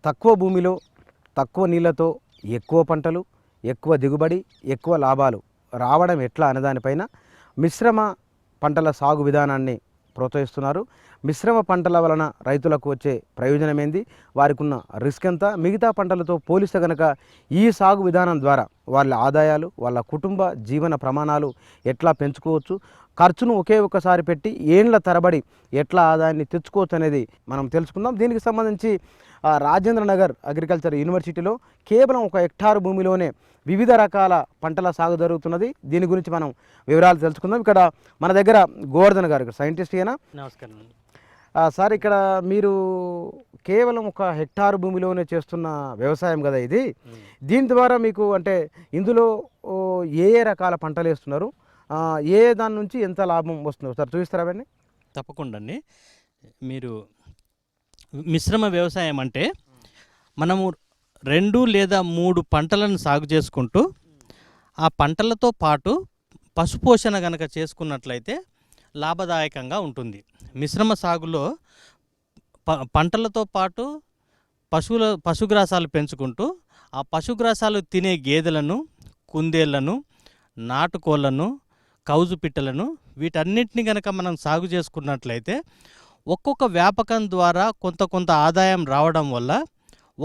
తక్కువ భూమిలో తక్కువ నీళ్ళతో ఎక్కువ పంటలు, ఎక్కువ దిగుబడి, ఎక్కువ లాభాలు రావడం ఎట్లా అనే దానిపైన మిశ్రమ పంటల సాగు విధానాన్ని ప్రోత్సహిస్తున్నారు. మిశ్రమ పంటల వలన రైతులకు వచ్చే ప్రయోజనం ఏంది, వారికి ఉన్న రిస్క్ ఎంత, మిగతా పంటలతో పోలిస్తే కనుక ఈ సాగు విధానం ద్వారా వాళ్ళ ఆదాయాలు, వాళ్ళ కుటుంబ జీవన ప్రమాణాలు ఎట్లా పెంచుకోవచ్చు, ఖర్చును ఒకే ఒక్కసారి పెట్టి ఏండ్ల తరబడి ఎట్లా ఆదాయాన్ని తెచ్చుకోవచ్చు అనేది మనం తెలుసుకుందాం. దీనికి సంబంధించి రాజేంద్ర నగర్ అగ్రికల్చర్ యూనివర్సిటీలో కేవలం 1 హెక్టారు భూమిలోనే వివిధ రకాల పంటల సాగు జరుగుతున్నది. దీని గురించి మనం వివరాలు తెలుసుకుందాం. ఇక్కడ మన దగ్గర గోవర్ధన్ గారు సైంటిస్ట్ అయినా. నమస్కారం సార్, ఇక్కడ మీరు కేవలం 1 హెక్టారు భూమిలోనే చేస్తున్న వ్యవసాయం కదా ఇది. దీని ద్వారా మీకు అంటే ఇందులో ఏ ఏ రకాల పంటలు వేస్తున్నారు, ఏ దాని నుంచి ఎంత లాభం వస్తుందో సార్ చూపిస్తారా అవన్నీ? తప్పకుండా అండి. మీరు మిశ్రమ వ్యవసాయం అంటే మనము 2 లేదా 3 పంటలను సాగు చేసుకుంటూ ఆ పంటలతో పాటు పశుపోషణ కనుక చేసుకున్నట్లయితే లాభదాయకంగా ఉంటుంది. మిశ్రమ సాగులో పంటలతో పాటు పశుగ్రాసాలు పెంచుకుంటూ ఆ పశుగ్రాసాలు తినే గేదెలను, కుందేళ్లను, నాటుకోళ్లను, కౌజు పిట్టలను వీటన్నిటిని కనుక మనం సాగు చేసుకున్నట్లయితే ఒక్కొక్క వ్యాపకం ద్వారా కొంత ఆదాయం రావడం వల్ల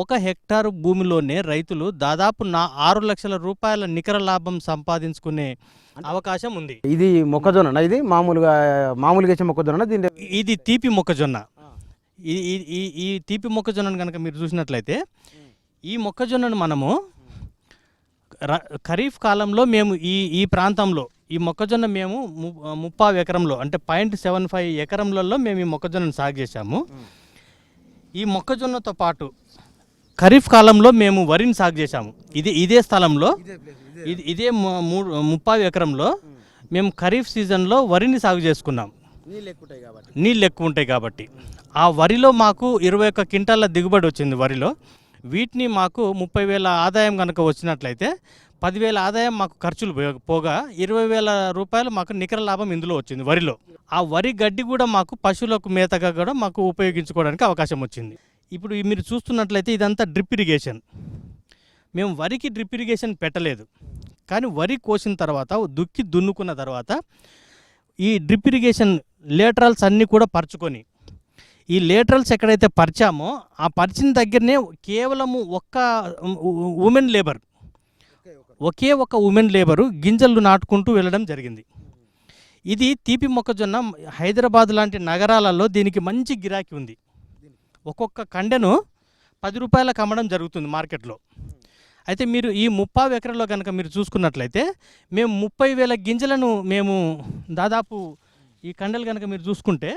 1 హెక్టారు భూమిలోనే రైతులు దాదాపు 6 లక్షల రూపాయల నికర లాభం సంపాదించుకునే అవకాశం ఉంది. ఇది మొక్కజొన్న, ఇది మామూలుగా వేసే మొక్కజొన్న, ఇది తీపి మొక్కజొన్న. ఈ తీపి మొక్కజొన్నను కనుక మీరు చూసినట్లయితే ఈ మొక్కజొన్నను మనము ఖరీఫ్ కాలంలో మేము ఈ ప్రాంతంలో ఈ మొక్కజొన్న మేము 30 ఎకరంలో అంటే 0.75 ఎకరంలలో మేము ఈ మొక్కజొన్నను సాగు చేశాము. ఈ మొక్కజొన్నతో పాటు ఖరీఫ్ కాలంలో మేము వరిని సాగు చేశాము. ఇదే స్థలంలో ఇదే 30 ఎకరంలో మేము ఖరీఫ్ సీజన్లో వరిని సాగు చేసుకున్నాం. నీళ్ళు ఎక్కువ ఉంటాయి కాబట్టి ఆ వరిలో మాకు 21 క్వింటాల దిగుబడి వచ్చింది. వరిలో వీటిని మాకు 30,000 ఆదాయం కనుక వచ్చినట్లయితే 10,000 ఆదాయం మాకు ఖర్చులు పోగా 20,000 రూపాయలు మాకు నికర లాభం ఇందులో వచ్చింది వరిలో. ఆ వరి గడ్డి కూడా మాకు పశువులకు మేతగా కూడా మాకు ఉపయోగించుకోవడానికి అవకాశం వచ్చింది. ఇప్పుడు మీరు చూస్తున్నట్లయితే ఇదంతా డ్రిప్ ఇరిగేషన్. మేము వరికి డ్రిప్ ఇరిగేషన్ పెట్టలేదు, కానీ వరి కోసిన తర్వాత దున్నుకున్న తర్వాత ఈ డ్రిప్ ఇరిగేషన్ లేటరల్స్ అన్నీ కూడా పరుచుకొని ఈ లేటరల్స్ ఎక్కడైతే పరిచామో ఆ పరిచిన దగ్గరనే కేవలము ఒకే ఒక ఉమెన్ లేబరు గింజలు నాటుకుంటూ వెళ్ళడం జరిగింది. ఇది తీపి మొక్కజొన్న హైదరాబాద్ లాంటి నగరాలలో దీనికి మంచి గిరాకీ ఉంది. ఒక్కొక్క కండెను 10 రూపాయలకు అమ్మడం జరుగుతుంది మార్కెట్లో. అయితే మీరు ఈ 30 ఎకరాల్లో కనుక మీరు చూసుకున్నట్లయితే మేము 30,000 గింజలను మేము దాదాపు ఈ కండెలు కనుక మీరు చూసుకుంటే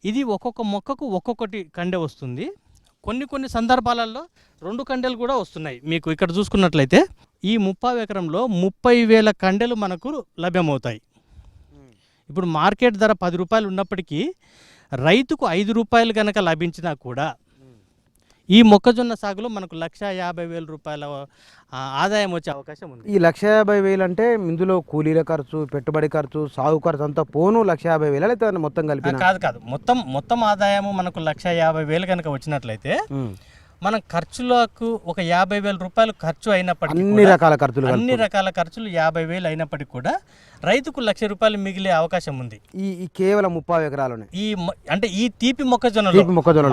ఇది ఒక్కొక్క మొక్కకు ఒక్కొక్కటి కండె వస్తుంది. కొన్ని సందర్భాలలో 2 కండెలు కూడా వస్తున్నాయి. మీకు ఇక్కడ చూసుకున్నట్లయితే ఈ 30 ఎకరంలో 30,000 కండెలు మనకు లభ్యమవుతాయి. ఇప్పుడు మార్కెట్ ధర 10 రూపాయలు ఉన్నప్పటికీ రైతుకు 5 రూపాయలు కనుక లభించినా కూడా ఈ మొక్కజొన్న సాగులో మనకు 1,50,000 రూపాయల ఆదాయం వచ్చే అవకాశం ఉంది. ఈ 1,50,000 అంటే ఇందులో కూలీల ఖర్చు, పెట్టుబడి ఖర్చు, సాగు ఖర్చు అంతా పోను 1,50,000 అయితే మొత్తం కలిపి కాదు మొత్తం ఆదాయము మనకు 1,50,000 కనుక వచ్చినట్లయితే మనం ఖర్చులకు ఒక 50,000 రూపాయలు ఖర్చు అయినప్పటికీ అన్ని రకాల ఖర్చులు 50,000 అయినప్పటికీ కూడా రైతుకు 1,00,000 రూపాయలు మిగిలే అవకాశం ఉంది. ఈ కేవలం 30 ఎకరాలనే అంటే ఈ తీపి మొక్కజొన్నలో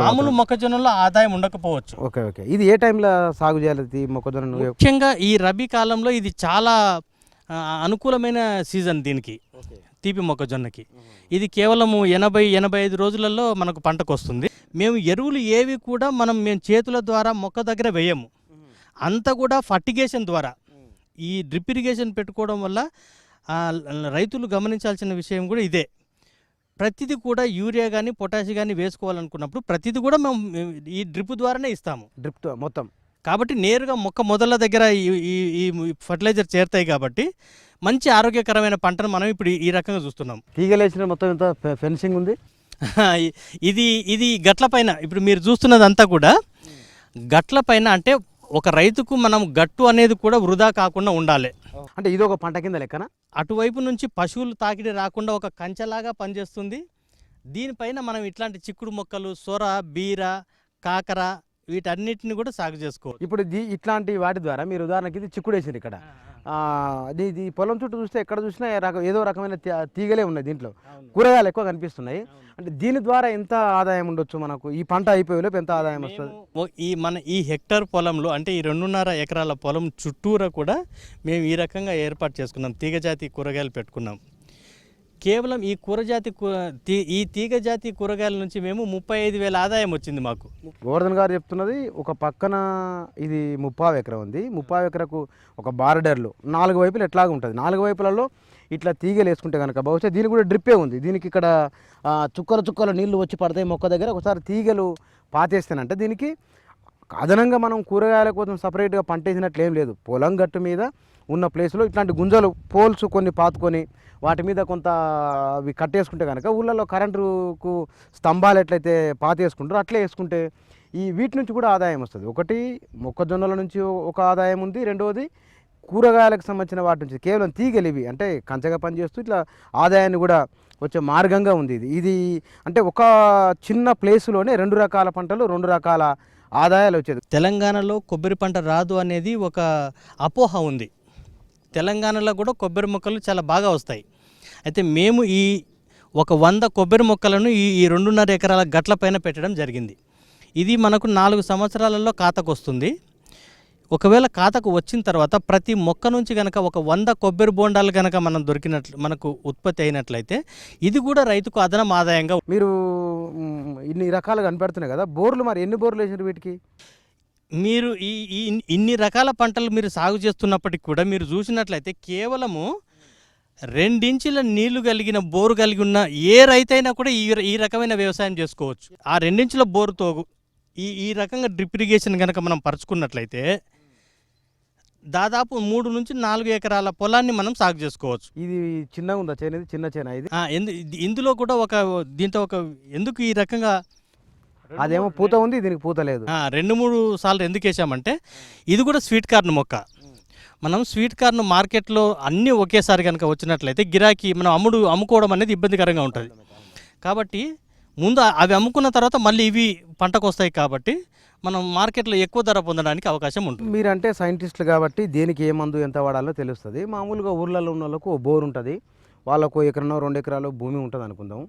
మామూలు మొక్కజొన్నలో ఆదాయం ఉండకపోవచ్చు. ఓకే. ఇది ఏ టైంలో సాగు చేయాలి మొక్కజొన్న? ముఖ్యంగా ఈ రబీ కాలంలో ఇది చాలా అనుకూలమైన సీజన్ దీనికి, తీపి మొక్కజొన్నకి. ఇది కేవలము 80-85 రోజులలో మనకు పంటకు వస్తుంది. మేము ఎరువులు ఏవి కూడా మేము చేతుల ద్వారా మొక్క దగ్గర వేయము, అంతా కూడా ఫర్టిగేషన్ ద్వారా ఈ డ్రిప్ ఇరిగేషన్ పెట్టుకోవడం వల్ల రైతులు గమనించాల్సిన విషయం కూడా ఇదే. ప్రతిదీ కూడా యూరియా కానీ పొటాషియం కానీ వేసుకోవాలనుకున్నప్పుడు ప్రతిదీ కూడా మేము ఈ డ్రిప్ ద్వారానే ఇస్తాము. డ్రిప్ మొత్తం కాబట్టి నేరుగా మొక్క మొదల దగ్గర ఈ ఫర్టిలైజర్ చేరుతాయి కాబట్టి మంచి ఆరోగ్యకరమైన పంటను మనం ఇప్పుడు ఈ రకంగా చూస్తున్నాం. తీగలేసిన మొత్తం ఎంత ఫెన్సింగ్ ఉంది. ఇది గట్ల పైన ఇప్పుడు మీరు చూస్తున్నదంతా కూడా గట్ల పైన. అంటే ఒక రైతుకు మనం గట్టు అనేది కూడా వృధా కాకుండా ఉండాలి. అంటే ఇది ఒక పంట కింద లెక్కన అటువైపు నుంచి పశువులు తాకిడి రాకుండా ఒక కంచెలాగా పనిచేస్తుంది. దీనిపైన మనం ఇట్లాంటి చిక్కుడు మొక్కలు, సొర, బీర, కాకర వీటన్నిటిని కూడా సాగు చేసుకోవచ్చు. ఇప్పుడు ఇట్లాంటి వాటి ద్వారా మీరు ఉదాహరణకి ఇది చిక్కుడు వేసారు ఇక్కడ. ఇది పొలం చుట్టూ చూస్తే ఎక్కడ చూసినా ఏదో రకమైన తీగలే ఉన్నాయి దీంట్లో. కూరగాయలు ఎక్కువ కనిపిస్తున్నాయి. అంటే దీని ద్వారా ఎంత ఆదాయం ఉండొచ్చు మనకు? ఈ పంట అయిపోయేలోపు ఎంత ఆదాయం వస్తుంది? ఈ హెక్టార్ పొలంలో అంటే ఈ 2.5 ఎకరాల పొలం చుట్టూరా కూడా మేము ఈ రకంగా ఏర్పాటు చేసుకున్నాం. తీగజాతి కూరగాయలు పెట్టుకున్నాం. కేవలం ఈ ఈ తీగ జాతి కూరగాయల నుంచి మేము 35,000 ఆదాయం వచ్చింది మాకు. గోవర్ధన్ గారు చెప్తున్నది, ఒక పక్కన ఇది 30 ఎకరం ఉంది. 30 ఎకరకు ఒక బార్డర్లో 4 వైపులు ఎట్లాగా ఉంటుంది. 4 వైపులలో ఇట్లా తీగలు వేసుకుంటే కనుక బహుశా దీనికి కూడా డ్రిప్పే ఉంది. దీనికి ఇక్కడ చుక్కల నీళ్లు వచ్చి పడతాయి మొక్క దగ్గర. ఒకసారి తీగలు పాతేస్తేనంటే దీనికి అదనంగా మనం కూరగాయల కోసం సపరేట్గా పంట వేసినట్లు ఏం లేదు. పొలం గట్టు మీద ఉన్న ప్లేస్లో ఇట్లాంటి గుంజలు పోల్స్ కొన్ని పాతుకొని వాటి మీద కొంత అవి కట్టేసుకుంటే కనుక ఊళ్ళలో కరెంటుకు స్తంభాలు ఎట్లయితే పాతేసుకుంటారో అట్లే వేసుకుంటే వీటి నుంచి కూడా ఆదాయం వస్తుంది. ఒకటి మొక్కజొన్నల నుంచి ఒక ఆదాయం ఉంది. రెండవది కూరగాయలకు సంబంధించిన వాటి నుంచి కేవలం తీగలు ఇవి అంటే కంచగా పనిచేస్తూ ఇట్లా ఆదాయాన్ని కూడా వచ్చే మార్గంగా ఉంది. ఇది అంటే ఒక చిన్న ప్లేస్లోనే 2 రకాల పంటలు 2 రకాల ఆదాయాలు వచ్చేది. తెలంగాణలో కొబ్బరి పంట రాదు అనేది ఒక అపోహ ఉంది. తెలంగాణలో కూడా కొబ్బరి మొక్కలు చాలా బాగా వస్తాయి. అయితే మేము ఒక 100 కొబ్బరి మొక్కలను ఈ 2.5 ఎకరాల గట్ల పైన పెట్టడం జరిగింది. ఇది మనకు 4 సంవత్సరాలలో ఖాతాకు వస్తుంది. ఒకవేళ ఖాతాకు వచ్చిన తర్వాత ప్రతి మొక్క నుంచి కనుక ఒక 100 కొబ్బరి బోండాలు కనుక మనకు ఉత్పత్తి అయినట్లయితే ఇది కూడా రైతుకు అదనం ఆదాయంగా. మీరు ఇన్ని రకాలుగా కనిపెడుతున్నాయి కదా, బోర్లు మరి ఎన్ని బోర్లు వేసారు వీటికి? మీరు ఇన్ని రకాల పంటలు మీరు సాగు చేస్తున్నప్పటికి కూడా మీరు చూసినట్లయితే కేవలము 2 ఇంచుల నీళ్లు కలిగిన బోరు కలిగి ఉన్న ఏ రైతైనా కూడా ఈ రకమైన వ్యవసాయం చేసుకోవచ్చు. ఆ 2 ఇంచుల బోరుతో ఈ రకంగా డ్రిప్ ఇరిగేషన్ కనుక మనం పరుచుకున్నట్లయితే దాదాపు 3 నుంచి 4 ఎకరాల పొలాన్ని మనం సాగు చేసుకోవచ్చు. ఇది చిన్నగా ఉందా చేనేది? చిన్న చేన ఇది? ఇందులో కూడా దీంతో ఎందుకు ఈ రకంగా అదేమో పూత ఉంది, దీనికి పూత లేదు. 2-3 సార్లు ఎందుకు వేసామంటే ఇది కూడా స్వీట్ కార్న్ మొక్క. మనం స్వీట్ కార్న్ మార్కెట్లో అన్నీ ఒకేసారి కనుక వచ్చినట్లయితే గిరాకీ మనం అమ్ముకోవడం అనేది ఇబ్బందికరంగా ఉంటుంది. కాబట్టి ముందు అవి అమ్ముకున్న తర్వాత మళ్ళీ ఇవి పంటకు వస్తాయి. కాబట్టి మనం మార్కెట్లో ఎక్కువ ధర పొందడానికి అవకాశం ఉంటుంది. మీరంటే సైంటిస్టులు కాబట్టి దేనికి ఏ మందు ఎంత వాడాలో తెలుస్తుంది. మామూలుగా ఊర్లలో ఉన్న వాళ్ళకు బోర్ ఉంటుంది, వాళ్ళకు 1 ఎకరం 2 ఎకరాలు భూమి ఉంటుంది అనుకుందాం.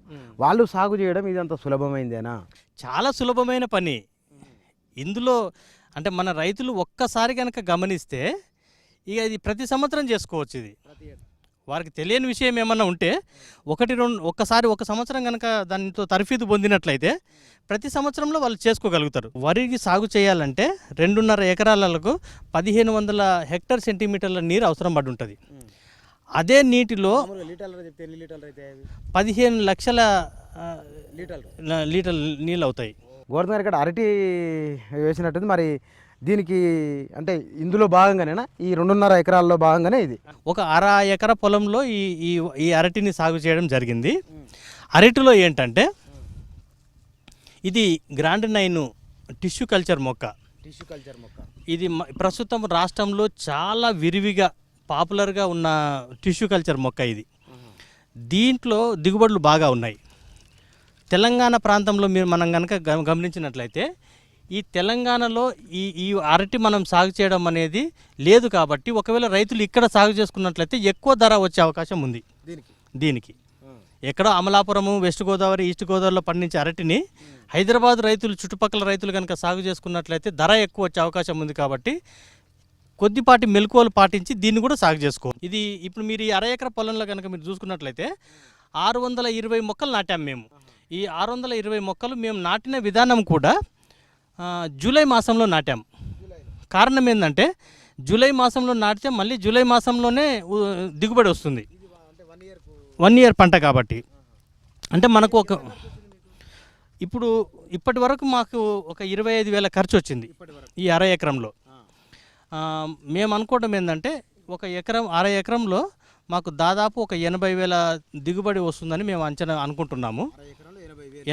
వాళ్ళు సాగు చేయడం ఇది అంత సులభమైందేనా? చాలా సులభమైన పని. ఇందులో అంటే మన రైతులు ఒక్కసారి కనుక గమనిస్తే ఇక ఇది ప్రతి సంవత్సరం చేసుకోవచ్చు. ఇది వారికి తెలియని విషయం ఏమన్నా ఉంటే ఒక్కసారి 1 సంవత్సరం కనుక దానితో తర్ఫీదు పొందినట్లయితే ప్రతి సంవత్సరంలో వాళ్ళు చేసుకోగలుగుతారు. వరికి సాగు చేయాలంటే 2.5 ఎకరాలకు 1500 హెక్టర్ సెంటీమీటర్ల నీరు అవసరం పడి ఉంటుంది. అదే నీటిలో 15 లక్షల లీటర్ల నీళ్ళు అవుతాయి. గోవర్ధన్ గారు ఇక్కడ అరటి వేసినట్టుంది. మరి దీనికి అంటే ఇందులో భాగంగానేనా ఈ 2.5 ఎకరాల్లో భాగంగానే ఇది ఒక 1/2 ఎకర పొలంలో ఈ అరటిని సాగు చేయడం జరిగింది. అరటిలో ఏంటంటే ఇది గ్రాండ్ 9 టిష్యూ కల్చర్ మొక్క. ఇది ప్రస్తుతం రాష్ట్రంలో చాలా విరివిగా పాపులర్గా ఉన్న టిష్యూ కల్చర్ మొక్క ఇది. దీంట్లో దిగుబడులు బాగా ఉన్నాయి. తెలంగాణ ప్రాంతంలో మనం కనుక గమనించినట్లయితే ఈ తెలంగాణలో ఈ అరటి మనం సాగు చేయడం అనేది లేదు. కాబట్టి ఒకవేళ రైతులు ఇక్కడ సాగు చేసుకున్నట్లయితే ఎక్కువ ధర వచ్చే అవకాశం ఉంది దీనికి. ఎక్కడో అమలాపురము, వెస్ట్ గోదావరి, ఈస్ట్ గోదావరిలో పండించే అరటిని హైదరాబాద్ రైతులు, చుట్టుపక్కల రైతులు కనుక సాగు చేసుకున్నట్లయితే ధర ఎక్కువ వచ్చే అవకాశం ఉంది. కాబట్టి కొద్దిపాటి మెలకువలు పాటించి దీన్ని కూడా సాగు చేసుకోవాలి. ఇది ఇప్పుడు మీరు ఈ 1/2 ఎకర పొలంలో కనుక మీరు చూసుకున్నట్లయితే 620 మొక్కలు నాటాము మేము. ఈ 620 మొక్కలు మేము నాటిన విధానం కూడా జూలై మాసంలో నాటాము. కారణం ఏంటంటే జూలై మాసంలో నాటితే మళ్ళీ జూలై మాసంలోనే దిగుబడి వస్తుంది. 1 ఇయర్ పంట కాబట్టి. అంటే మనకు ఇప్పటి వరకు మాకు ఒక 25,000 ఖర్చు వచ్చింది ఈ 1/2 ఎకరంలో. మేము అనుకోవడం ఏంటంటే ఒక 1/2 ఎకరంలో మాకు దాదాపు ఒక 80,000 దిగుబడి వస్తుందని మేము అంచనా అనుకుంటున్నాము.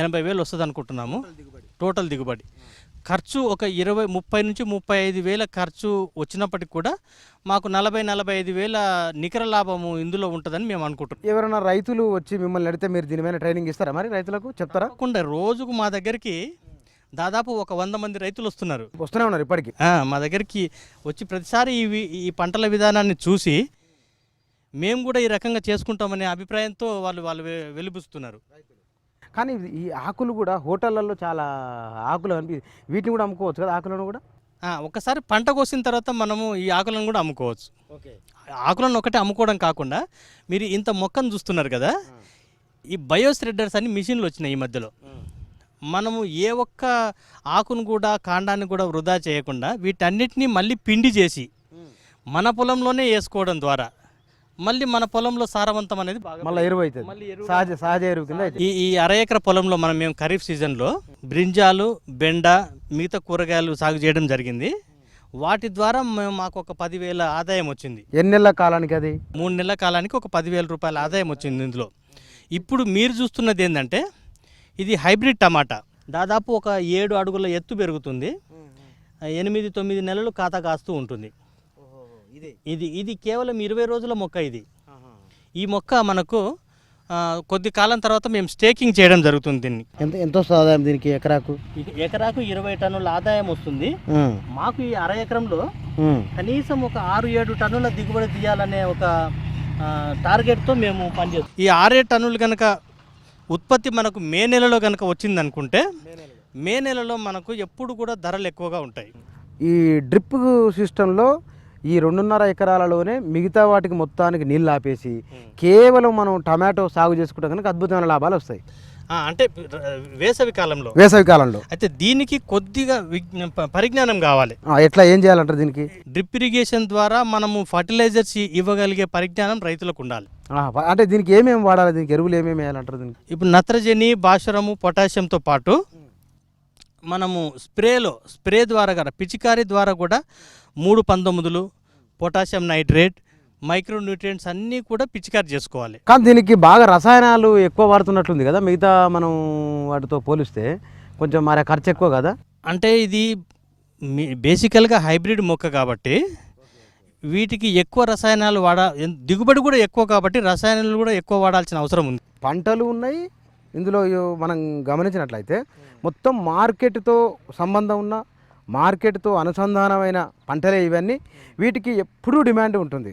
80,000 వస్తుంది అనుకుంటున్నాము టోటల్ దిగుబడి. ఖర్చు ఒక 30 నుంచి 35,000 ఖర్చు వచ్చినప్పటికి కూడా మాకు 40-45,000 నికర లాభము ఇందులో ఉంటుందని మేము అనుకుంటున్నాం. ఎవరైనా రైతులు వచ్చి మిమ్మల్ని అడిగితే మీరు దీని మీద ట్రైనింగ్ ఇస్తారా? మరి రైతులకు చెప్తారా? తప్పకుండా. రోజుకు మా దగ్గరికి దాదాపు ఒక 100 మంది రైతులు వస్తున్నారు. వస్తూనే ఉన్నారు ఇప్పటికి. మా దగ్గరికి వచ్చి ప్రతిసారి ఈ పంటల విధానాన్ని చూసి మేము కూడా ఈ రకంగా చేసుకుంటామనే అభిప్రాయంతో వాళ్ళు వెలిబుస్తున్నారు. కానీ ఈ ఆకులు కూడా హోటళ్ళల్లో చాలా ఆకులు వీటిని కూడా అమ్ముకోవచ్చు కదా, ఆకులను కూడా. ఒకసారి పంట కోసిన తర్వాత మనము ఈ ఆకులను కూడా అమ్ముకోవచ్చు. ఆకులను ఒకటే అమ్ముకోవడం కాకుండా మీరు ఇంత మొక్కను చూస్తున్నారు కదా, ఈ బయోస్రెడ్డర్స్ అని మిషన్లు వచ్చినాయి ఈ మధ్యలో. మనము ఏ ఒక్క ఆకును కూడా కాండాన్ని కూడా వృధా చేయకుండా వీటన్నిటినీ మళ్ళీ పిండి చేసి మన పొలంలోనే వేసుకోవడం ద్వారా మళ్ళీ మన పొలంలో సారవంతం అనేది మళ్ళీ ఎరువు అవుతుంది, సహజ ఎరువు కింద. ఈ 1/2 ఎకర పొలంలో మేము ఖరీఫ్ సీజన్లో బ్రింజాలు, బెండ, మిగతా కూరగాయలు సాగు చేయడం జరిగింది. వాటి ద్వారా మాకు ఒక 10,000 ఆదాయం వచ్చింది. ఎన్ని నెలల కాలానికి? అది 3 నెలల కాలానికి ఒక 10,000 రూపాయల ఆదాయం వచ్చింది ఇందులో. ఇప్పుడు మీరు చూస్తున్నది ఏంటంటే ఇది హైబ్రిడ్ టమాటా. దాదాపు ఒక 7 అడుగుల ఎత్తు పెరుగుతుంది, 8-9 నెలలు ఖాతా కాస్తూ ఉంటుంది. ఇది కేవలం 20 రోజుల మొక్క. ఈ మొక్క మనకు కొద్ది కాలం తర్వాత మేము స్టేకింగ్ చేయడం జరుగుతుంది. దీన్ని ఎంత వస్తుంది ఆదాయం దీనికి? ఎకరాకు 20 టన్నుల ఆదాయం వస్తుంది. మాకు ఈ 1/2 ఎకరంలో కనీసం ఒక 6-7 టన్నుల దిగుబడి తీయాలనే ఒక టార్గెట్తో మేము పనిచేస్తాం. ఈ 6-7 టన్నులు కనుక ఉత్పత్తి మనకు మే నెలలో కనుక వచ్చిందనుకుంటే మే నెలలో మనకు ఎప్పుడు కూడా ధరలు ఎక్కువగా ఉంటాయి. ఈ డ్రిప్ సిస్టంలో ఈ 2.5 ఎకరాలలోనే మిగతా వాటికి మొత్తానికి నీళ్ళు ఆపేసి కేవలం మనం టమాటో సాగు చేసుకుంటే కనుక అద్భుతమైన లాభాలు వస్తాయి. అంటే వేసవి కాలంలో అయితే దీనికి కొద్దిగా పరిజ్ఞానం కావాలి. ఎట్లా, ఏం చేయాలంటారు దీనికి? డ్రిప్ ఇరిగేషన్ ద్వారా మనము ఫర్టిలైజర్స్ ఇవ్వగలిగే పరిజ్ఞానం రైతులకు ఉండాలి. అంటే దీనికి ఏమేమి వాడాలి, దీనికి ఎరువులు ఏమేమి వేయాలంటారు దీనికి? ఇప్పుడు నత్రజని, భాస్వరము, పొటాషియంతో పాటు మనము స్ప్రే ద్వారా కూడా, పిచికారీ ద్వారా కూడా 319, పొటాషియం నైట్రేట్, మైక్రో న్యూట్రియంట్స్ అన్నీ కూడా పిచికారీ చేసుకోవాలి. కానీ దీనికి బాగా రసాయనాలు ఎక్కువ వాడుతున్నట్లుంది కదా, మిగతా మనం వాటితో పోలిస్తే కొంచెం మరి ఖర్చు ఎక్కువ కదా. అంటే ఇది బేసికల్గా హైబ్రిడ్ మొక్క కాబట్టి వీటికి ఎక్కువ రసాయనాలు దిగుబడి కూడా ఎక్కువ కాబట్టి రసాయనాలు కూడా ఎక్కువ వాడాల్సిన అవసరం ఉంది. పంటలు ఉన్నాయి ఇందులో. మనం గమనించినట్లయితే మొత్తం మార్కెట్తో సంబంధం ఉన్న, మార్కెట్తో అనుసంధానమైన పంటలే ఇవన్నీ. వీటికి ఎప్పుడూ డిమాండ్ ఉంటుంది.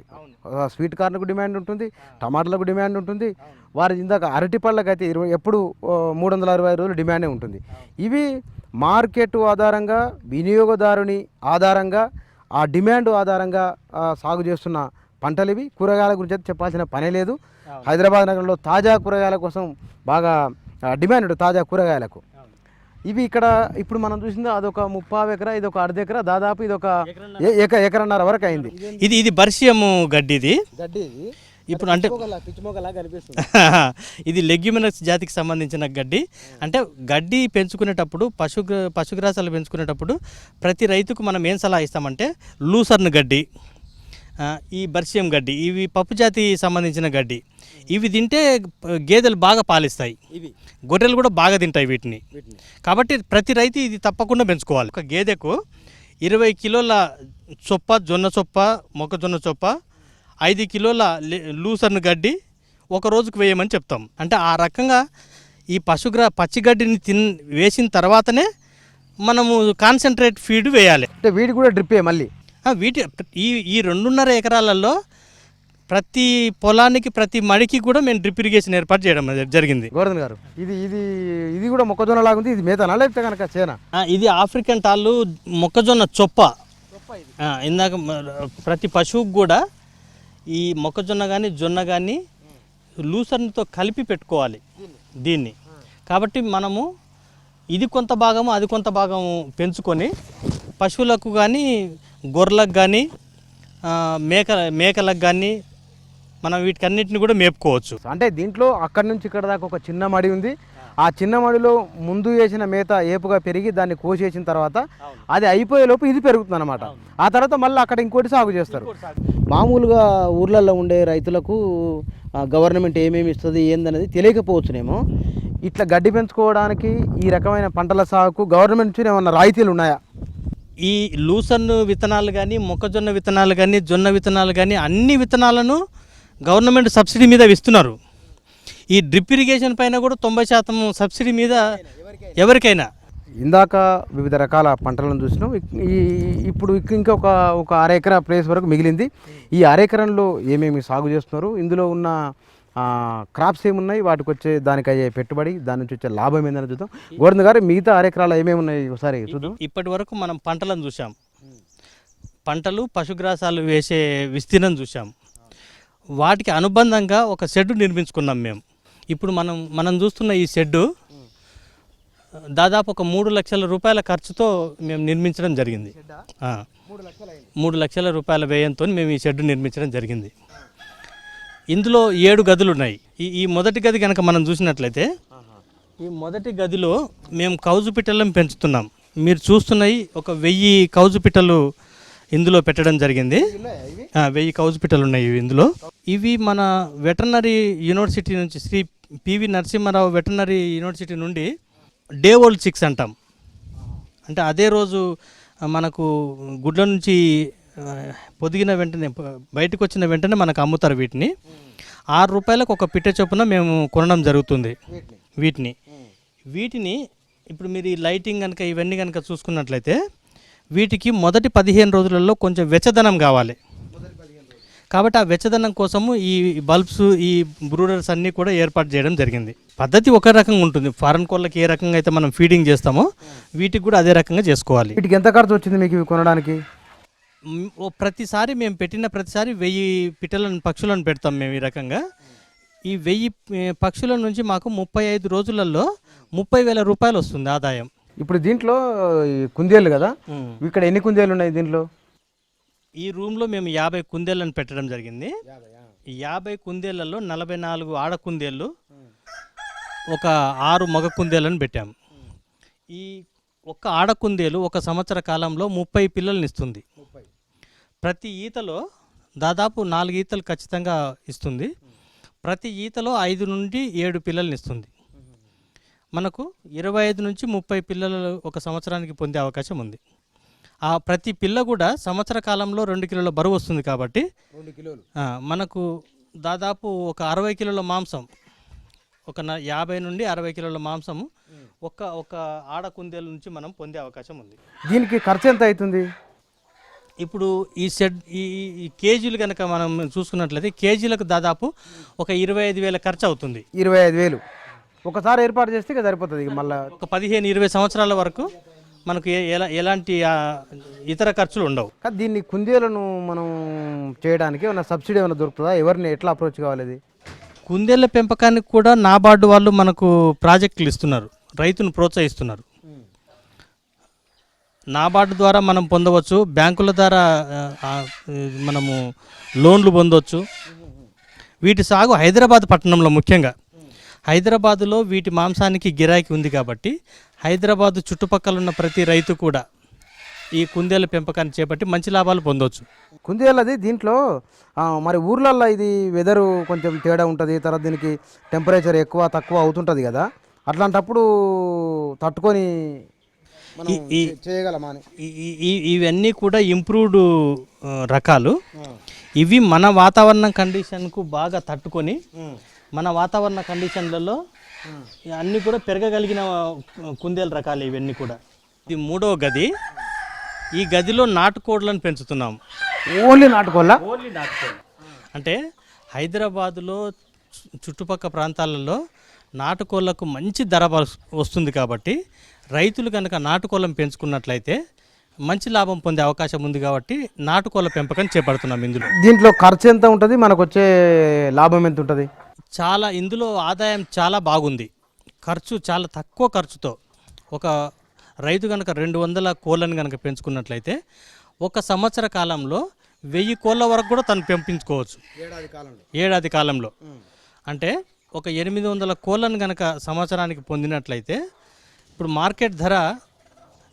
స్వీట్ కార్న్కు డిమాండ్ ఉంటుంది, టమాటాలకు డిమాండ్ ఉంటుంది. వారి ఇందాక అరటి పళ్ళకైతే ఎప్పుడు 365 రోజులు డిమాండే ఉంటుంది. ఇవి మార్కెట్ ఆధారంగా, వినియోగదారుని ఆధారంగా, ఆ డిమాండ్ ఆధారంగా సాగు చేస్తున్న పంటలు ఇవి. కూరగాయల గురించి అయితే చెప్పాల్సిన పనే లేదు. హైదరాబాద్ నగరంలో తాజా కూరగాయల కోసం బాగా డిమాండ్ ఉంటుంది, తాజా కూరగాయలకు. ఇవి ఇక్కడ ఇప్పుడు మనం చూసింది అదొక 30 ఎకరా, ఇది ఒక 1/2 ఎకరా, దాదాపు ఇది ఒక ఎకరన్నర వరకు అయింది. ఇది బర్షియము గడ్డి. ఇప్పుడు అంటే ఇది లెగ్యుమినస్ జాతికి సంబంధించిన గడ్డి. అంటే గడ్డి పెంచుకునేటప్పుడు పశుగ్రాసాలు పెంచుకునేటప్పుడు ప్రతి రైతుకు మనం ఏం సలహా ఇస్తామంటే లూసర్న్ గడ్డి, ఈ బర్షియం గడ్డి, ఇవి పప్పు జాతి సంబంధించిన గడ్డి. ఇవి తింటే గేదెలు బాగా పాలిస్తాయి, గొర్రెలు కూడా బాగా తింటాయి వీటిని. కాబట్టి ప్రతి రైతు ఇది తప్పకుండా పెంచుకోవాలి. ఒక గేదెకు 20 కిలోల చొప్ప, జొన్న చొప్ప, మొక్కజొన్న చొప్ప, 5 కిలోల లూసర్న్ గడ్డి ఒక రోజుకు వేయమని చెప్తాం. అంటే ఆ రకంగా ఈ పచ్చిగడ్డిని వేసిన తర్వాతనే మనము కాన్సన్ట్రేట్ ఫీడ్ వేయాలి. అంటే వీటి కూడా డ్రిప్పే మళ్ళీ. ఈ 2.5 ఎకరాలలో ప్రతి పొలానికి, ప్రతి మడికి కూడా మేము డ్రిప్ ఇరిగేషన్ ఏర్పాటు చేయడం జరిగింది. గోవర్ధన్ గారు, ఇది కూడా మొక్కజొన్న లాగా ఉంది. ఇది మేతనా లేకపోతే కనుక చేనా? ఇది ఆఫ్రికన్ టాళ్ళు మొక్కజొన్న చొప్ప. ఇందాక ప్రతి పశువుకు కూడా ఈ మొక్కజొన్న కానీ, జొన్న కానీ లూసర్న్తో కలిపి పెట్టుకోవాలి దీన్ని. కాబట్టి మనము ఇది కొంత భాగము, అది కొంత భాగము పెంచుకొని పశువులకు కానీ, గొర్రెలకు కానీ, మేకలకు కానీ మనం వీటికన్నిటిని కూడా మేపుకోవచ్చు. అంటే దీంట్లో అక్కడి నుంచి ఇక్కడ దాకా ఒక చిన్న మడి ఉంది. ఆ చిన్న మడిలో ముందు వేసిన మేత ఏపుగా పెరిగి దాన్ని కోసేసిన తర్వాత అది అయిపోయేలోపు ఇది పెరుగుతుంది అనమాట. ఆ తర్వాత మళ్ళీ అక్కడ ఇంకోటి సాగు చేస్తారు. మామూలుగా ఊర్లలో ఉండే రైతులకు గవర్నమెంట్ ఏమేమి ఇస్తుంది ఏందనేది తెలియకపోవచ్చునేమో. ఇట్లా గడ్డి పెంచుకోవడానికి, ఈ రకమైన పంటల సాగుకు గవర్నమెంట్ నుంచి ఏమన్నా రాయితీలు ఉన్నాయా? ఈ లూసర్న్ విత్తనాలు కానీ, మొక్కజొన్న విత్తనాలు కానీ, జొన్న విత్తనాలు కానీ అన్ని విత్తనాలను గవర్నమెంట్ సబ్సిడీ మీద ఇస్తున్నారు. ఈ డ్రిప్ ఇరిగేషన్ పైన కూడా 90% సబ్సిడీ మీద ఎవరికైనా. ఇందాక వివిధ రకాల పంటలను చూసినాం. ఇప్పుడు ఇంకొక ఒక అరెకరా ప్లేస్ వరకు మిగిలింది. ఈ అరెకరంలో ఏమేమి సాగు చేస్తున్నారు, ఇందులో ఉన్న క్రాప్స్ ఏమున్నాయి, వాటికి వచ్చే దానికి అయ్యే పెట్టుబడి, దాని నుంచి వచ్చే లాభం ఏందని చూద్దాం. గోవింద్ గారు, మిగతా అరెకరాలు ఏమేమి ఉన్నాయి ఒకసారి చూద్దాం. ఇప్పటి వరకు మనం పంటలను చూసాం, పంటలు పశుగ్రాసాలు వేసే విస్తీర్ణం చూసాం. వాటికి అనుబంధంగా ఒక షెడ్ నిర్మించుకున్నాం మేము. ఇప్పుడు మనం చూస్తున్న ఈ షెడ్డు దాదాపు ఒక 3 లక్షల రూపాయల ఖర్చుతో మేము నిర్మించడం జరిగింది. 3 లక్షల రూపాయల వ్యయంతో మేము ఈ షెడ్ నిర్మించడం జరిగింది. ఇందులో 7 గదులు ఉన్నాయి. ఈ మొదటి గది కనుక మనం చూసినట్లయితే, ఈ మొదటి గదిలో మేము కౌజు పిట్టలను పెంచుతున్నాం. మీరు చూస్తున్నాయి, ఒక 1000 కౌజు పిట్టలు ఇందులో పెట్టడం జరిగింది. 1000 కౌజు పిట్టలు ఉన్నాయి ఇందులో. ఇవి మన వెటర్నరీ యూనివర్సిటీ నుంచి, Shri PV Narasimharao veterinary university నుండి డే ఓల్డ్ చిక్స్ అంటాం. అంటే అదే రోజు మనకు గుడ్ల నుంచి పొదిగిన వెంటనే, బయటకు వచ్చిన వెంటనే మనకు అమ్ముతారు. వీటిని 6 రూపాయలకు ఒక పిట్ట చొప్పున మేము కొనడం జరుగుతుంది. వీటిని ఇప్పుడు మీరు ఈ లైటింగ్ కనుక ఇవన్నీ కనుక చూసుకున్నట్లయితే, వీటికి మొదటి 15 రోజులలో కొంచెం వెచ్చదనం కావాలి. కాబట్టి ఆ వెచ్చదనం కోసము ఈ బల్బ్స్, ఈ బ్రూడర్స్ అన్నీ కూడా ఏర్పాటు చేయడం జరిగింది. పద్ధతి ఒక రకంగా ఉంటుంది. ఫారెన్ కోళ్ళకి ఏ రకంగా అయితే మనం ఫీడింగ్ చేస్తామో వీటికి కూడా అదే రకంగా చేసుకోవాలి. వీటికి ఎంత ఖర్చు వచ్చింది మీకు ఇవి కొనడానికి? ప్రతిసారి మేము పెట్టిన ప్రతిసారి 1000 పక్షులను పెడతాం మేము. ఈ రకంగా ఈ 1000 పక్షుల నుంచి మాకు 35 రోజులలో 30,000 రూపాయలు వస్తుంది ఆదాయం. ఇప్పుడు దీంట్లో కుందేళ్ళు కదా, ఇక్కడ ఎన్ని కుందేళ్ళు ఉన్నాయి దీంట్లో? ఈ రూమ్లో మేము 50 కుందేళ్ళను పెట్టడం జరిగింది. 50 కుందేళ్లలో 44 ఆడ కుందేళ్ళు, ఒక 6 మగ కుందేళ్ళను పెట్టాము. ఈ ఒక్క ఆడ కుందేలు ఒక సంవత్సర కాలంలో 30 పిల్లల్ని ఇస్తుంది. ప్రతి ఈతలో దాదాపు 4 ఈతలు ఖచ్చితంగా ఇస్తుంది. ప్రతి ఈతలో 5 నుండి 7 పిల్లల్ని ఇస్తుంది. మనకు 25 నుంచి 30 పిల్లలు ఒక సంవత్సరానికి పొందే అవకాశం ఉంది. ఆ ప్రతి పిల్ల కూడా సంవత్సర కాలంలో 2 కిలోల బరువు వస్తుంది. కాబట్టి మనకు దాదాపు ఒక 60 కిలోల మాంసం, ఒక 50 నుండి 60 కిలోల మాంసము ఒక ఆడ కుందేలు నుంచి మనం పొందే అవకాశం ఉంది. దీనికి ఖర్చు ఎంత అవుతుంది? ఇప్పుడు ఈ షెడ్ ఈ కేజీలు కనుక మనం చూసుకున్నట్లయితే కేజీలకు దాదాపు ఒక 25,000 ఖర్చు అవుతుంది. 25,000 ఒకసారి ఏర్పాటు చేస్తే ఇక సరిపోతుంది. మళ్ళీ ఒక 15-20 సంవత్సరాల వరకు మనకు ఎలాంటి ఇతర ఖర్చులు ఉండవు. కానీ దీన్ని కుందేలను మనం చేయడానికి ఏమైనా సబ్సిడీ ఏమైనా దొరుకుతుందా? ఎవరిని ఎట్లా అప్రోచ్ కావాలి? ఇది కుందేళ్ల పెంపకానికి కూడా నాబార్డు వాళ్ళు మనకు ప్రాజెక్టులు ఇస్తున్నారు, రైతును ప్రోత్సహిస్తున్నారు. నాబార్డు ద్వారా మనం పొందవచ్చు, బ్యాంకుల ద్వారా మనము లోన్లు పొందవచ్చు. వీటి సాగు హైదరాబాద్ పట్టణంలో, ముఖ్యంగా హైదరాబాదులో వీటి మాంసానికి గిరాకీ ఉంది. కాబట్టి హైదరాబాదు చుట్టుపక్కల ఉన్న ప్రతి రైతు కూడా ఈ కుందేళ్ల పెంపకాన్ని చేపట్టి మంచి లాభాలు పొందవచ్చు. కుందేళ్ళది దీంట్లో మరి ఊర్లల్లో ఇది వెదరు కొంచెం తేడా ఉంటుంది, తర్వాత దీనికి టెంపరేచర్ ఎక్కువ తక్కువ అవుతుంటుంది కదా, అట్లాంటప్పుడు తట్టుకొని చేయగలమా? ఇవన్నీ కూడా ఇంప్రూవ్డ్ రకాలు. ఇవి మన వాతావరణ కండిషన్కు బాగా తట్టుకొని, మన వాతావరణ కండిషన్లలో అన్నీ కూడా పెరగగలిగిన కుందేలు రకాలు ఇవన్నీ కూడా. ఇది 3వ గది. ఈ గదిలో నాటుకోళ్లను పెంచుతున్నాము. ఓన్లీ నాటుకోళ్ళ? ఓన్లీ నాటుకోళ్ళు. అంటే హైదరాబాదులో చుట్టుపక్కల ప్రాంతాలలో నాటుకోళ్లకు మంచి ధర వస్తుంది. కాబట్టి రైతులు కనుక నాటుకోళ్ళను పెంచుకున్నట్లయితే మంచి లాభం పొందే అవకాశం ఉంది. కాబట్టి నాటుకోళ్ళ పెంపకం చేపడుతున్నాం. దీంట్లో ఖర్చు ఎంత ఉంటుంది, మనకు వచ్చే లాభం ఎంత ఉంటుంది? ఇందులో ఆదాయం చాలా బాగుంది. ఖర్చు చాలా తక్కువ ఖర్చుతో ఒక రైతు కనుక 200 కోళ్ళని కనుక పెంచుకున్నట్లయితే ఒక సంవత్సర కాలంలో 1000 కోళ్ళ వరకు కూడా తను పెంపించుకోవచ్చు ఏడాది కాలంలో. అంటే ఒక 800 కోళ్ళను కనుక సంవత్సరానికి పొందినట్లయితే, ఇప్పుడు మార్కెట్ ధర,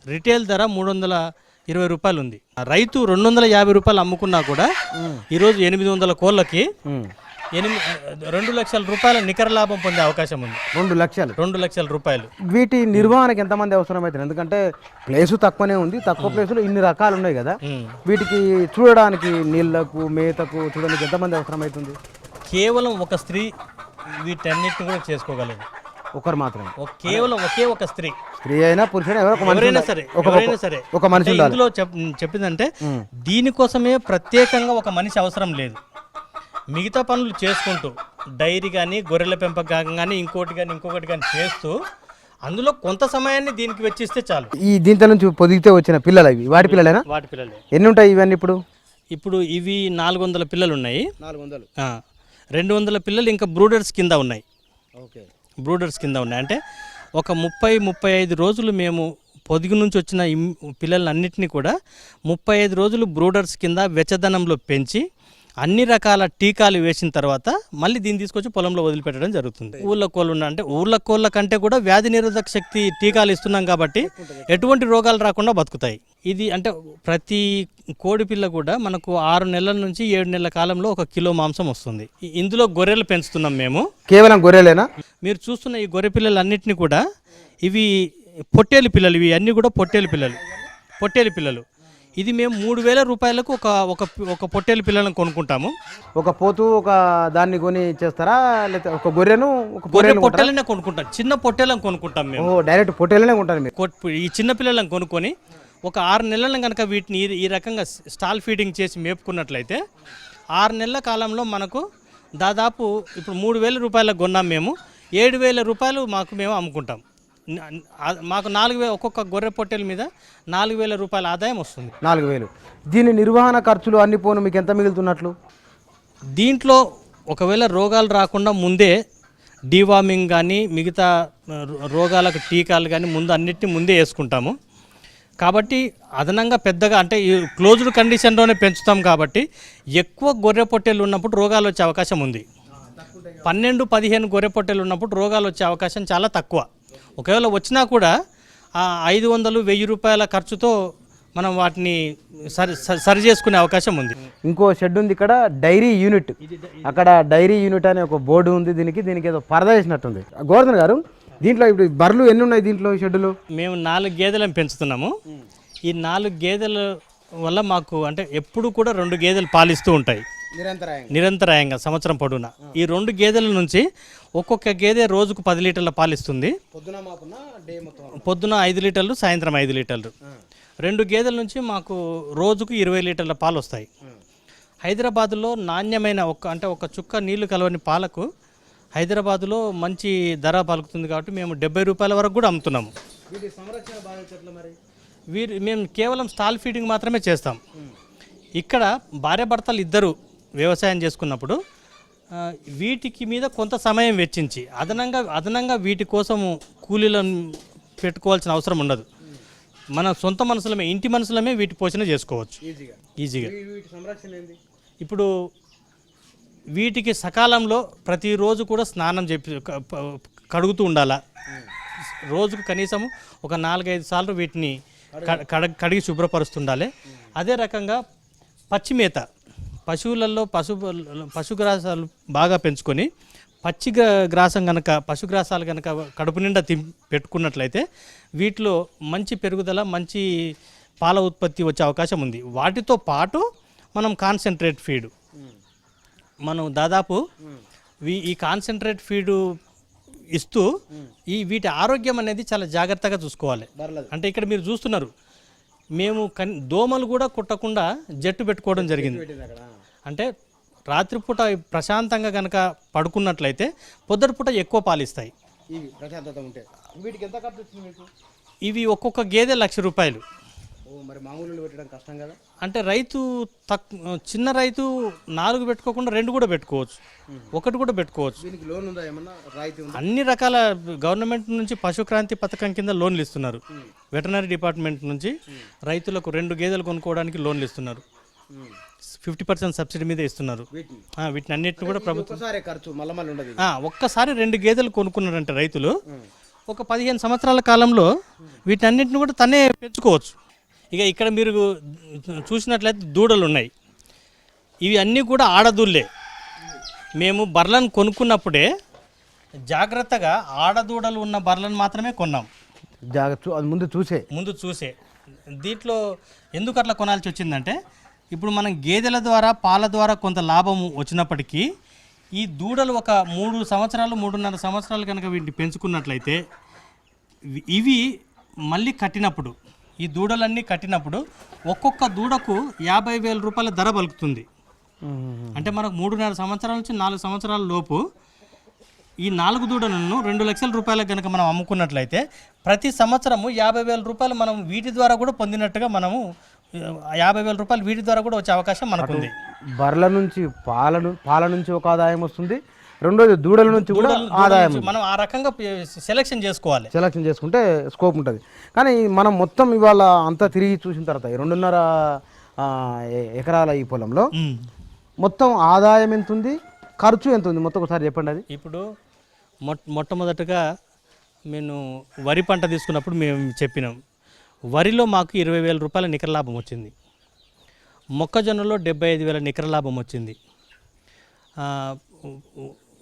రిటైల్ ధర 320 రూపాయలు ఉంది. రైతు 250 రూపాయలు అమ్ముకున్నా కూడా ఈరోజు 800 కోళ్ళకి 2 లక్షల రూపాయల నికర లాభం పొందే అవకాశం ఉంది. 2 లక్షల రూపాయలు. వీటి నిర్వహణకు ఎంతమంది అవసరమవుతుంది? ఎందుకంటే ప్లేసు తక్కువనే ఉంది, తక్కువ ప్లేసులో ఇన్ని రకాలు ఉన్నాయి కదా, వీటికి చూడడానికి, నీళ్లకు, మేతకు చూడడానికి ఎంతమంది అవసరమవుతుంది? కేవలం ఒక స్త్రీ వీటన్నిటిని కూడా చేసుకోగలదు. ఒకరు మాత్రమే, కేవలం ఒక స్త్రీ అయినా పురుషుడు ఎవరైనా సరే ఒక మనిషి ఉండాలి. ఇందులో చెప్పిందంటే దీనికోసమే ప్రత్యేకంగా ఒక మనిషి అవసరం లేదు. మిగతా పనులు చేసుకుంటూ డైరీ కానీ గొర్రెల పెంపకం కానీ ఇంకొకటి కానీ చేస్తూ అందులో కొంత సమయాన్ని దీనికి వెచ్చిస్తే చాలు. ఈ దీంతో నుంచి పొదిగితే వచ్చిన పిల్లలు ఇవి వాటి పిల్లలేనా? వాటి పిల్లలే. ఎన్ని ఉంటాయి ఇవన్నీ? ఇప్పుడు ఇవి 400 పిల్లలు ఉన్నాయి. 200 పిల్లలు ఇంకా బ్రూడర్స్ కింద ఉన్నాయి. అంటే ఒక 30-35 రోజులు మేము పొదిగి నుంచి వచ్చిన పిల్లలన్నింటినీ కూడా 35 రోజులు బ్రూడర్స్ కింద వెచ్చదనంలో పెంచి అన్ని రకాల టీకాలు వేసిన తర్వాత మళ్ళీ దీన్ని తీసుకొచ్చి పొలంలో వదిలిపెట్టడం జరుగుతుంది. ఊళ్ళ కోళ్ళ కంటే కూడా వ్యాధి నిరోధక శక్తి టీకాలు ఇస్తున్నాం కాబట్టి ఎటువంటి రోగాలు రాకుండా బతుకుతాయి. ఇది అంటే ప్రతి కోడి పిల్ల కూడా మనకు 6 నెలల నుంచి 7 నెలల కాలంలో 1 కిలో మాంసం వస్తుంది. ఇందులో గొర్రెలు పెంచుతున్నాం మేము. కేవలం గొర్రెలేనా? మీరు చూస్తున్న ఈ గొర్రె పిల్లలన్నింటినీ కూడా ఇవి పొట్టేలు పిల్లలు. ఇవి అన్నీ కూడా పొట్టేలు పిల్లలు. ఇది మేము 3,000 రూపాయలకు ఒక పొట్టేలు పిల్లలను కొనుక్కుంటాము. ఒక పోతు ఒక దాన్ని కొని చేస్తారా, లేకపోతే ఒక గొర్రెను పొట్టేలనే కొనుక్కుంటాం. చిన్న పొట్టేలను కొనుక్కుంటాం మేము. డైరెక్ట్ పొట్టేలనే కొంటారు మీరు? ఈ చిన్న పిల్లలను కొనుక్కొని ఒక 6 నెలలను కనుక వీటిని ఈ రకంగా స్టాల్ ఫీడింగ్ చేసి మేపుకున్నట్లయితే 6 నెలల కాలంలో మనకు దాదాపు ఇప్పుడు 3,000 రూపాయలకు కొన్నాం మేము. 7,000 రూపాయలు మేము అమ్ముకుంటాం. మాకు 4,000 ఒక్కొక్క గొర్రె పొట్టేల మీద 4,000 రూపాయల ఆదాయం వస్తుంది. 4,000. దీని నిర్వహణ ఖర్చులు అన్ని పోను మీకు ఎంత మిగులుతున్నట్లు? దీంట్లో ఒకవేళ రోగాలు రాకుండా ముందే డీవార్మింగ్ కానీ మిగతా రోగాలకు టీకాలు కానీ అన్నిటిని ముందే వేసుకుంటాము. కాబట్టి అదనంగా పెద్దగా అంటే ఈ క్లోజ్డ్ కండిషన్లోనే పెంచుతాం కాబట్టి ఎక్కువ గొర్రె పొట్టేలు ఉన్నప్పుడు రోగాలు వచ్చే అవకాశం ఉంది. 12-15 గొర్రె పొట్టేలు ఉన్నప్పుడు రోగాలు వచ్చే అవకాశం చాలా తక్కువ. ఒకవేళ వచ్చినా కూడా 500-1,000 రూపాయల ఖర్చుతో మనం వాటిని సరి చేసుకునే అవకాశం ఉంది. ఇంకో షెడ్ ఉంది ఇక్కడ, డైరీ యూనిట్. అక్కడ డైరీ యూనిట్ అనే ఒక బోర్డు ఉంది. దీనికి ఏదో పరదా వేసినట్టుంది. గోవర్ధన్ గారు, దీంట్లో ఇప్పుడు బర్రెలు ఎన్ని ఉన్నాయి దీంట్లో షెడ్డులో? మేము 4 గేదెలను పెంచుతున్నాము. ఈ 4 గేదెల వల్ల మాకు అంటే ఎప్పుడు కూడా 2 గేదెలు పాలిస్తూ ఉంటాయి నిరంతరాయంగా సంవత్సరం పొడవునా. ఈ 2 గేదెల నుంచి ఒక్కొక్క గేదె రోజుకు 10 లీటర్ల పాలిస్తుంది. పొద్దున 5 లీటర్లు, సాయంత్రం 5 లీటర్లు. 2 గేదెల నుంచి మాకు రోజుకు 20 లీటర్ల పాలు వస్తాయి. హైదరాబాదులో నాణ్యమైన ఒక చుక్క నీళ్లు కలవని పాలకు హైదరాబాదులో మంచి ధర పలుకుతుంది కాబట్టి మేము 70 రూపాయల వరకు కూడా అమ్ముతున్నాము. మేము కేవలం స్టాల్ ఫీడింగ్ మాత్రమే చేస్తాం. ఇక్కడ భార్యాభర్తలు ఇద్దరు వ్యవసాయం చేసుకున్నప్పుడు వీటికి మీద కొంత సమయం వెచ్చించి అదనంగా వీటి కోసము కూలీలను పెట్టుకోవాల్సిన అవసరం ఉండదు. మన సొంత మనుషులమే, ఇంటి మనుషులమే వీటి పోషణ చేసుకోవచ్చు ఈజీగా. ఇప్పుడు వీటికి సకాలంలో ప్రతిరోజు కూడా స్నానం కడుగుతూ ఉండాలా. రోజుకు కనీసం ఒక 4-5 సార్లు వీటిని కడిగి శుభ్రపరుస్తుండాలి. అదే రకంగా పచ్చిమేత, పశువులలో పశుగ్రాసాలు బాగా పెంచుకొని పశుగ్రాసాలు కనుక కడుపు నిండా పెట్టుకున్నట్లయితే వీటిలో మంచి పెరుగుదల, మంచి పాల ఉత్పత్తి వచ్చే అవకాశం ఉంది. వాటితో పాటు మనం కాన్సన్ట్రేట్ ఫీడ్ మనం దాదాపు ఈ కాన్సన్ట్రేట్ ఫీడు ఇస్తూ వీటి ఆరోగ్యం అనేది చాలా జాగ్రత్తగా చూసుకోవాలి. అంటే ఇక్కడ మీరు చూస్తున్నారు, మేము దోమలు కూడా కుట్టకుండా జట్టు పెట్టుకోవడం జరిగింది. అంటే రాత్రిపూట ప్రశాంతంగా కనుక పడుకున్నట్లయితే పొద్దుటిపూట ఎక్కువ పాలిస్తాయి. ఇవి ఒక్కొక్క గేదె 1,00,000 రూపాయలు. అంటే రైతు చిన్న రైతు 4 పెట్టుకోకుండా 2 కూడా పెట్టుకోవచ్చు, 1 కూడా పెట్టుకోవచ్చు. అన్ని రకాల గవర్నమెంట్ నుంచి పశుక్రాంతి పథకం కింద లోన్లు ఇస్తున్నారు. వెటర్నరీ డిపార్ట్మెంట్ నుంచి రైతులకు 2 గేదెలు కొనుక్కోవడానికి లోన్లు ఇస్తున్నారు. 50% సబ్సిడీ మీద ఇస్తున్నారు. వీటిని అన్నిటిని కూడా ప్రభుత్వం ఒక్కసారి 2 గేదెలు కొనుక్కున్నారంటే రైతులు ఒక 15 సంవత్సరాల కాలంలో వీటిని అన్నింటిని కూడా తనే పెంచుకోవచ్చు. ఇక ఇక్కడ మీరు చూసినట్లయితే దూడలు ఉన్నాయి. ఇవి అన్నీ కూడా ఆడదూళ్ళే. మేము బర్రెలను కొనుక్కున్నప్పుడే జాగ్రత్తగా ఆడదూడలు ఉన్న బర్రెలను మాత్రమే కొన్నాం. ముందు చూసే దీంట్లో ఎందుకు అట్లా కొనాల్సి వచ్చిందంటే, ఇప్పుడు మనం గేదెల ద్వారా పాల ద్వారా కొంత లాభం వచ్చినప్పటికీ ఈ దూడలు ఒక 3 సంవత్సరాలు 3.5 సంవత్సరాలు కనుక వీటిని పెంచుకున్నట్లయితే ఇవి మళ్ళీ కట్టినప్పుడు ఈ దూడలన్నీ కట్టినప్పుడు ఒక్కొక్క దూడకు 50,000 రూపాయల ధర పలుకుతుంది. అంటే మనకు 3.5 సంవత్సరాల నుంచి 4 సంవత్సరాల లోపు ఈ 4 దూడలను 2 లక్షల రూపాయలకు కనుక మనం అమ్ముకున్నట్లయితే ప్రతి సంవత్సరము 50,000 రూపాయలు మనం వీటి ద్వారా కూడా పొందినట్టుగా మనము 50,000 రూపాయలు వీటి ద్వారా కూడా వచ్చే అవకాశం మనకుంది. బర్రెల నుంచి పాల నుంచి ఒక ఆదాయం వస్తుంది, రెండోది దూడల నుంచి కూడా ఆదాయం. మనం ఆ రకంగా సెలెక్షన్ చేసుకుంటే స్కోప్ ఉంటుంది. కానీ మనం మొత్తం ఇవాళ అంతా తిరిగి చూసిన తర్వాత 2.5 ఎకరాల ఈ పొలంలో మొత్తం ఆదాయం ఎంత ఉంది, ఖర్చు ఎంత ఉంది, మొత్తం ఒకసారి చెప్పండి. అది ఇప్పుడు మొట్టమొదటగా నేను వరి పంట తీసుకున్నప్పుడు మేము చెప్పినాం, వరిలో మాకు 20,000 రూపాయల నికర లాభం వచ్చింది. మొక్కజొన్నలో 75,000 నికర లాభం వచ్చింది.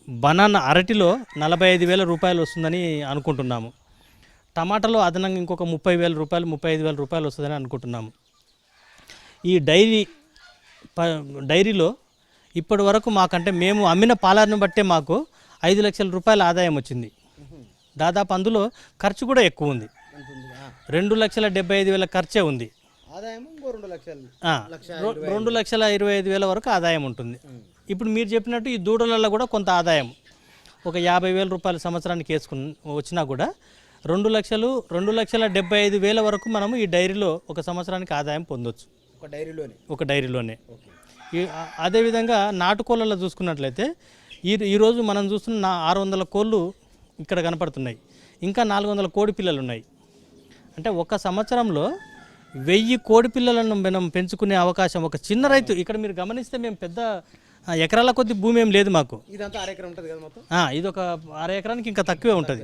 బనానా అరటిలో 45,000 రూపాయలు వస్తుందని అనుకుంటున్నాము. టమాటాలో అదనంగా ఇంకొక 30,000 రూపాయలు 35,000 రూపాయలు వస్తుందని అనుకుంటున్నాము. ఈ డైరీలో ఇప్పటి వరకు మాకంటే మేము అమ్మిన పాలను బట్టే మాకు 5 లక్షల రూపాయల ఆదాయం వచ్చింది. దాదాపు అందులో ఖర్చు కూడా ఎక్కువ ఉంది, 2,75,000 ఖర్చే ఉంది. 2,25,000 వరకు ఆదాయం ఉంటుంది. ఇప్పుడు మీరు చెప్పినట్టు ఈ దూడలలో కూడా కొంత ఆదాయం ఒక 50,000 రూపాయల సంవత్సరానికి వచ్చినా కూడా 2,75,000 వరకు మనము ఈ డైరీలో ఒక సంవత్సరానికి ఆదాయం పొందొచ్చు, ఒక డైరీలోనే. అదేవిధంగా నాటుకోళ్ళలో చూసుకున్నట్లయితే ఈరోజు మనం చూస్తున్న 600 కోళ్ళు ఇక్కడ కనపడుతున్నాయి, ఇంకా 400 కోడి పిల్లలు ఉన్నాయి. అంటే ఒక సంవత్సరంలో 1000 కోడి పిల్లలను మనం పెంచుకునే అవకాశం ఒక చిన్న రైతు. ఇక్కడ మీరు గమనిస్తే మేము పెద్ద ఎకరాల కొద్ది భూమి ఏం లేదు మాకు, ఇది ఒక 1/2 ఎకరానికి ఇంకా తక్కువే ఉంటుంది.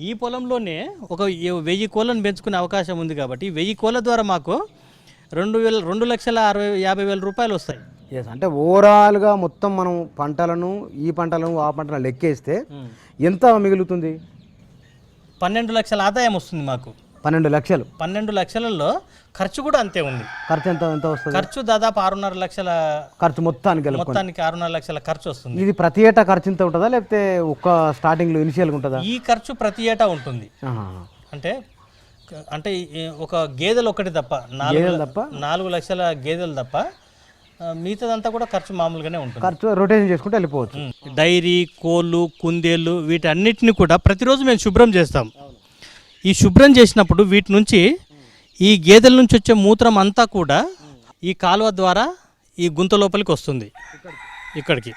ఈ పొలంలోనే ఒక 1000 కోళ్ళను పెంచుకునే అవకాశం ఉంది. కాబట్టి 1000 కోళ్ళ ద్వారా మాకు 2,50,000 రూపాయలు వస్తాయి. అంటే ఓవరాల్గా మొత్తం మనం పంటలను ఆ పంటలను లెక్కేస్తే ఎంత మిగులుతుంది? 12 లక్షల ఆదాయం వస్తుంది మాకు. 12 లక్షలు. 12 లక్షలలో ఖర్చు కూడా అంతే ఉంది. ఖర్చు ఎంత వస్తుంది? ఖర్చు దాదాపు 6.5 లక్షల ఖర్చు, మొత్తానికి 6.5 లక్షల ఖర్చు వస్తుంది. ఇది ప్రతి ఏటా ఖర్చు ఇంత ఉంటుందా, లేకపోతే ఒక స్టార్టింగ్లో ఇనిషియల్గా ఉంటుందా? ఈ ఖర్చు ప్రతి ఏటా ఉంటుంది. అంటే ఒక గేదెలు ఒకటి తప్ప 4 లక్షల గేదెలు తప్ప మిగతాదంతా కూడా ఖర్చు మామూలుగానే ఉంటుంది. ఖర్చు రొటేషన్ చేసుకుంటే వెళ్ళిపోవచ్చు. డైరీ, కోళ్ళు, కుందేళ్ళు వీటన్నిటిని కూడా ప్రతిరోజు మేము శుభ్రం చేస్తాం. ఈ శుభ్రం చేసినప్పుడు వీటి నుంచి ఈ గేదెల నుంచి వచ్చే మూత్రం అంతా కూడా ఈ కాలువ ద్వారా ఈ గుంత లోపలికి వస్తుంది. ఇక్కడికి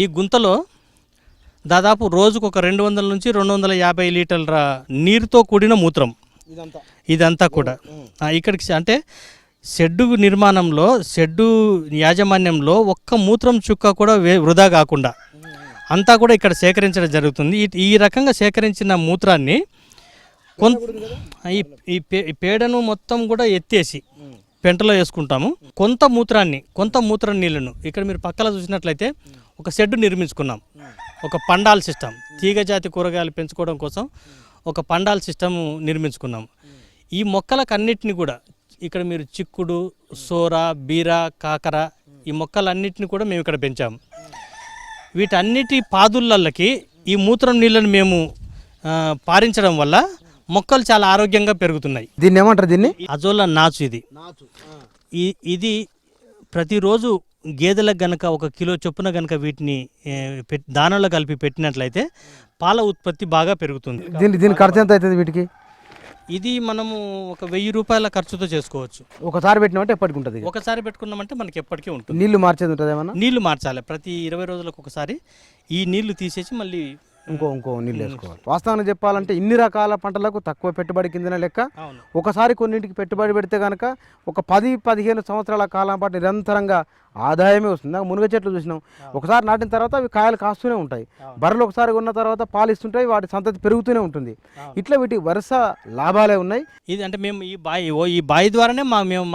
ఈ గుంతలో దాదాపు రోజుకు ఒక 200 నుంచి 250 లీటర్ల నీరుతో కూడిన మూత్రం ఇదంతా కూడా ఇక్కడికి. అంటే షెడ్డు నిర్మాణంలో, షెడ్డు యాజమాన్యంలో ఒక్క మూత్రం చుక్క కూడా వృధా కాకుండా అంతా కూడా ఇక్కడ సేకరించడం జరుగుతుంది. ఈ రకంగా సేకరించిన మూత్రాన్ని ఈ పేడను మొత్తం కూడా ఎత్తేసి పెంటలో వేసుకుంటాము. కొంత మూత్ర నీళ్ళను ఇక్కడ మీరు పక్కన చూసినట్లయితే ఒక షెడ్డు నిర్మించుకున్నాం. ఒక పండాల్ సిస్టమ్, తీగజాతి కూరగాయలు పెంచుకోవడం కోసం ఒక పండాల్ సిస్టమ్ నిర్మించుకున్నాం. ఈ మొక్కలకన్నిటిని కూడా ఇక్కడ మీరు చిక్కుడు, సోర, బీర, కాకర ఈ మొక్కలన్నిటిని కూడా మేము ఇక్కడ పెంచాము. వీటన్నిటి పాదులకి ఈ మూత్రం నీళ్ళను మేము పారించడం వల్ల మొక్కలు చాలా ఆరోగ్యంగా పెరుగుతున్నాయి. దీన్ని ఏమంటారు? దీన్ని అజోలా నాచు. ఇది ప్రతిరోజు గేదెలకు గనక 1 కిలో చొప్పున గనక వీటిని దానాలో కలిపి పెట్టినట్లయితే పాల ఉత్పత్తి బాగా పెరుగుతుంది. దీని ఖర్చు ఎంత అవుతుంది వీటికి? ఇది మనము ఒక 1000 రూపాయల ఖర్చుతో చేసుకోవచ్చు. ఒకసారి పెట్టినామంటే ఎప్పటికి ఉంటుంది? ఒకసారి పెట్టుకున్నామంటే మనకి ఎప్పటికీ ఉంటుంది. నీళ్లు మార్చేది ఉంటుంది ఏమన్నా? నీళ్లు మార్చాలి, ప్రతి 20 రోజులకు ఒకసారి ఈ నీళ్లు తీసేసి మళ్ళీ ఇంకో నీళ్ళు వేసుకోవాలి. వాస్తవానికి చెప్పాలంటే ఇన్ని రకాల పంటలకు తక్కువ పెట్టుబడి కిందనే లెక్క. ఒకసారి కొన్నింటికి పెట్టుబడి పెడితే కనుక ఒక 10-15 సంవత్సరాల కాలం పాటు నిరంతరంగా ఆదాయమే వస్తుంది. మునగ చెట్లు చూసినాం, ఒకసారి నాటిన తర్వాత అవి కాయలు కాస్తూనే ఉంటాయి. బర్రెలు ఒకసారి ఉన్న తర్వాత పాలు ఇస్తుంటాయి, వాటి సంతతి పెరుగుతూనే ఉంటుంది. ఇట్లా వీటికి వరుస లాభాలే ఉన్నాయి. ఇది అంటే మేము ఈ బావి ద్వారానే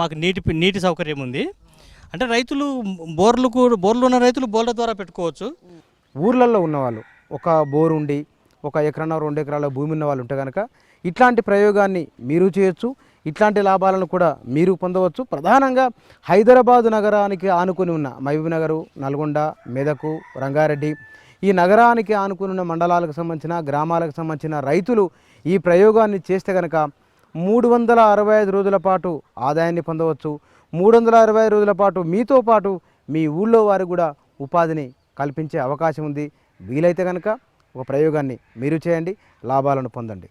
మాకు నీటి సౌకర్యం ఉంది. అంటే రైతులు బోర్లు ఉన్న రైతులు బోర్ల ద్వారా పెట్టుకోవచ్చు. ఊర్లలో ఉన్నవాళ్ళు ఒక బోరు ఉండి 1 ఎకరా 2 ఎకరాల భూమి ఉన్న వాళ్ళు ఉంటే కనుక ఇట్లాంటి ప్రయోగాన్ని మీరు చేయొచ్చు. ఇట్లాంటి లాభాలను కూడా మీరు పొందవచ్చు. ప్రధానంగా హైదరాబాదు నగరానికి ఆనుకుని ఉన్న మహబూబ్ నగరు, నల్గొండ, మెదకు, రంగారెడ్డి ఈ నగరానికి ఆనుకుని ఉన్న మండలాలకు సంబంధించిన గ్రామాలకు సంబంధించిన రైతులు ఈ ప్రయోగాన్ని చేస్తే కనుక 365 రోజుల పాటు ఆదాయాన్ని పొందవచ్చు. 365 రోజుల పాటు మీతో పాటు మీ ఊళ్ళో వారు కూడా ఉపాధిని కల్పించే అవకాశం ఉంది. వీలైతే కనుక ఒక ప్రయోగాన్ని మీరు చేయండి, లాభాలను పొందండి.